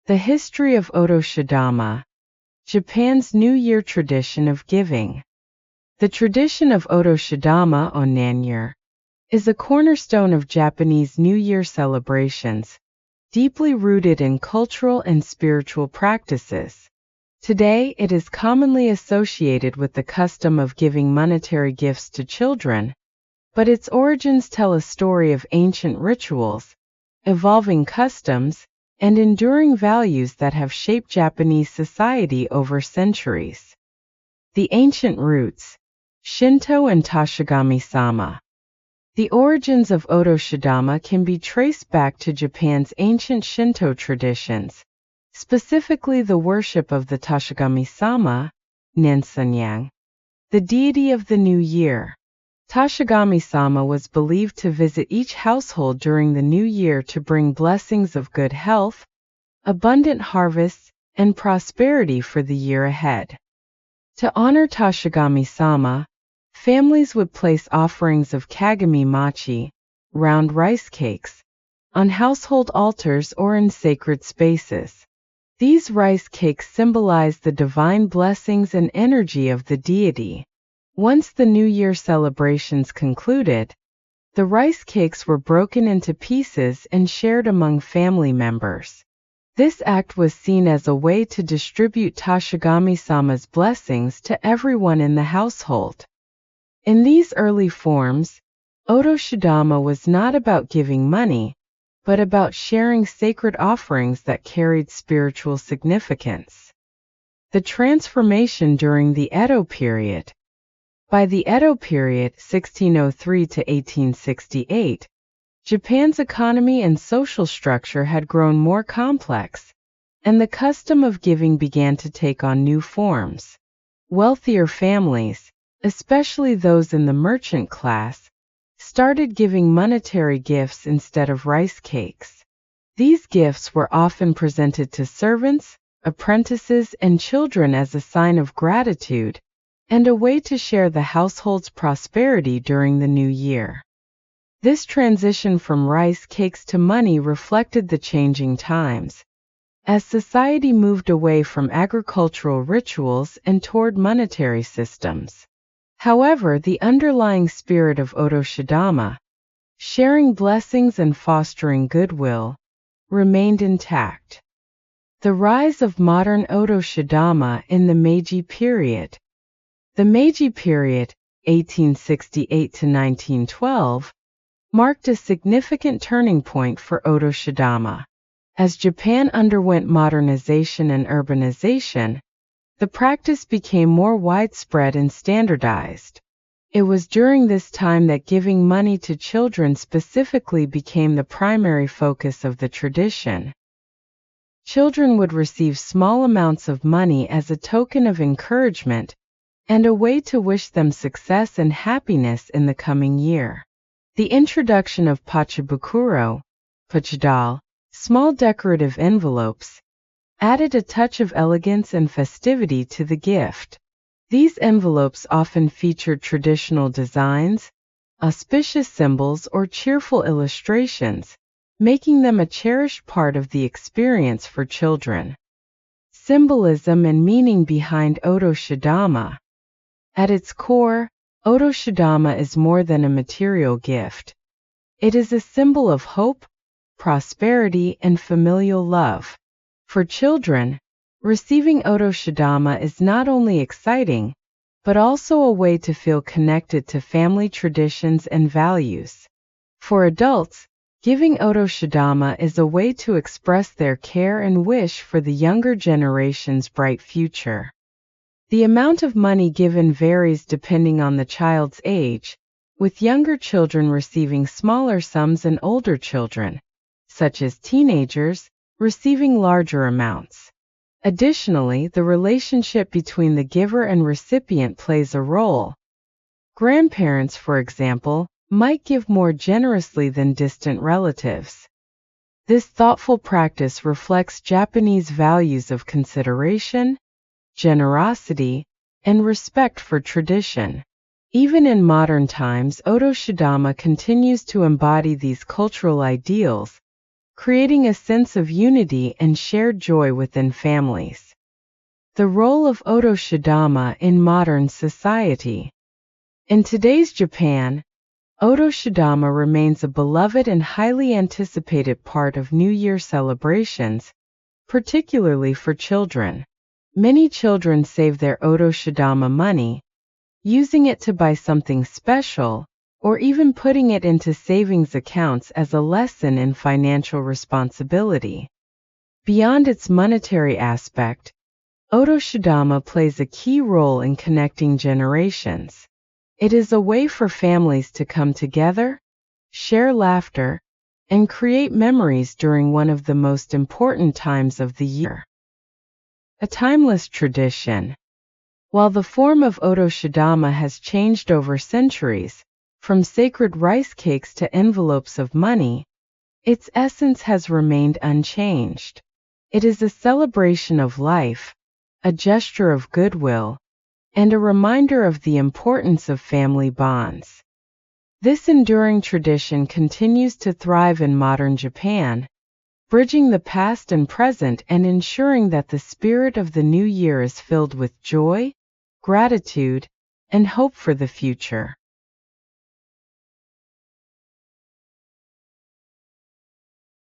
The history of Otoshidama, Japan's New Year tradition of giving. The tradition of Otoshidama Onanyear is a cornerstone of Japanese New Year celebrations, deeply rooted in cultural and spiritual practices. Today, it is commonly associated with the custom of giving monetary gifts to children, but its origins tell a story of ancient rituals, evolving customs, and enduring values that have shaped Japanese society over centuries. The ancient roots, Shinto and Tashigami-sama. The origins of Otoshidama can be traced back to Japan's ancient Shinto traditions, specifically the worship of the Tashigami-sama, Nensunyang, the deity of the new year. Tashigami-sama was believed to visit each household during the new year to bring blessings of good health, abundant harvests, and prosperity for the year ahead. To honor Tashigami-sama, families would place offerings of kagami machi, round rice cakes, on household altars or in sacred spaces. These rice cakes symbolize the divine blessings and energy of the deity. Once the New Year celebrations concluded, the rice cakes were broken into pieces and shared among family members. This act was seen as a way to distribute Tashigami-sama's blessings to everyone in the household. In these early forms, Otoshidama was not about giving money, but about sharing sacred offerings that carried spiritual significance. The transformation during the Edo period. By the Edo period, 1603 to 1868, Japan's economy and social structure had grown more complex, and the custom of giving began to take on new forms. Wealthier families, especially those in the merchant class, started giving monetary gifts instead of rice cakes. These gifts were often presented to servants, apprentices, and children as a sign of gratitude, and a way to share the household's prosperity during the new year. This transition from rice cakes to money reflected the changing times, as society moved away from agricultural rituals and toward monetary systems. However, the underlying spirit of Otoshidama, sharing blessings and fostering goodwill, remained intact. The rise of modern Otoshidama in the Meiji period. The Meiji period, 1868 to 1912, marked a significant turning point for Otoshidama. As Japan underwent modernization and urbanization, the practice became more widespread and standardized. It was during this time that giving money to children specifically became the primary focus of the tradition. Children would receive small amounts of money as a token of encouragement and a way to wish them success and happiness in the coming year. The introduction of pachibukuro, pachidal, small decorative envelopes, added a touch of elegance and festivity to the gift. These envelopes often featured traditional designs, auspicious symbols, or cheerful illustrations, making them a cherished part of the experience for children. Symbolism and meaning behind Otoshidama. At its core, Otoshidama is more than a material gift. It is a symbol of hope, prosperity, and familial love. For children, receiving Otoshidama is not only exciting, but also a way to feel connected to family traditions and values. For adults, giving Otoshidama is a way to express their care and wish for the younger generation's bright future. The amount of money given varies depending on the child's age, with younger children receiving smaller sums and older children, such as teenagers, receiving larger amounts. Additionally, the relationship between the giver and recipient plays a role. Grandparents, for example, might give more generously than distant relatives. This thoughtful practice reflects Japanese values of consideration, generosity, and respect for tradition. Even in modern times, Otoshidama continues to embody these cultural ideals, creating a sense of unity and shared joy within families. The role of otoshidama in modern society. In today's Japan, otoshidama remains a beloved and highly anticipated part of New Year celebrations, particularly for children. Many children save their otoshidama money, using it to buy something special, or even putting it into savings accounts as a lesson in financial responsibility. Beyond its monetary aspect, otoshidama plays a key role in connecting generations. It is a way for families to come together, share laughter, and create memories during one of the most important times of the year. A timeless tradition. While the form of otoshidama has changed over centuries, from sacred rice cakes to envelopes of money, its essence has remained unchanged. It is a celebration of life, a gesture of goodwill, and a reminder of the importance of family bonds. This enduring tradition continues to thrive in modern Japan, bridging the past and present and ensuring that the spirit of the new year is filled with joy, gratitude, and hope for the future.